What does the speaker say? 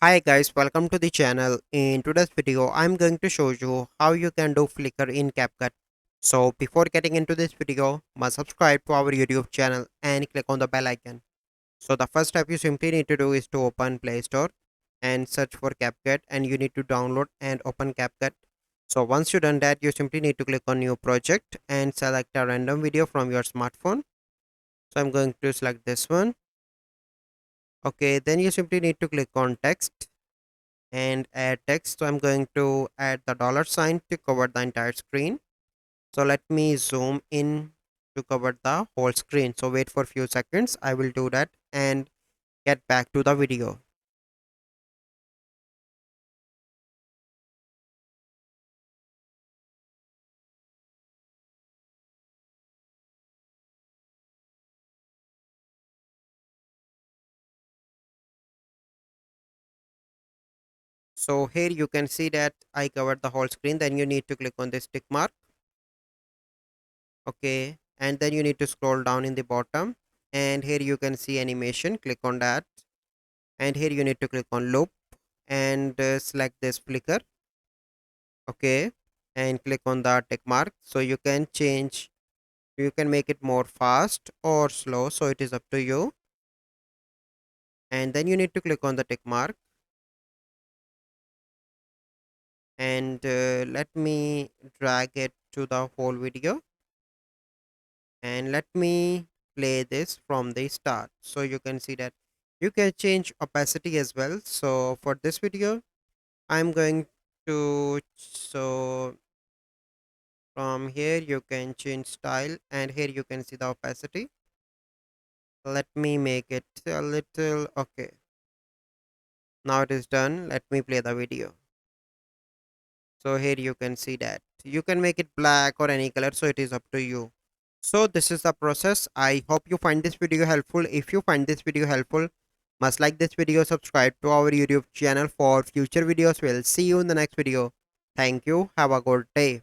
Hi guys, welcome to the channel. In today's video, I'm going to show you how you can do Flickr in CapCut. So before getting into this video, must subscribe to our YouTube channel and click on the bell icon. So the first step you simply need to do is to open Play Store and search for CapCut, and you need to download and open CapCut. So once you done that, you simply need to click on new project and select a random video from your smartphone. So I'm going to select this one. Okay, then you simply need to click on text and add text. So I'm going to add the dollar sign to cover the entire screen. So let me zoom in to cover the whole screen. So wait for a few seconds. I will do that and get back to the video. So here you can see that I covered the whole screen. Then you need to click on this tick mark. Okay. And then you need to scroll down in the bottom. And here you can see animation. Click on that. And here you need to click on loop and select this flicker. Okay. And click on the tick mark. So you can change, you can make it more fast or slow, so it is up to you. And then you need to click on the tick mark and let me drag it to the whole video and let me play this from the start. So you can see that you can change opacity as well. So for this video I'm going to, so from here you can change style and here you can see the opacity. Let me make it a little, okay, now it is done. Let me play the video. So here you can see that you can make it black or any color, so it is up to you. So this is the process. I hope you find this video helpful. If you find this video helpful, must like this video, subscribe to our YouTube channel for future videos. We'll see you in the next video. Thank you. Have a good day.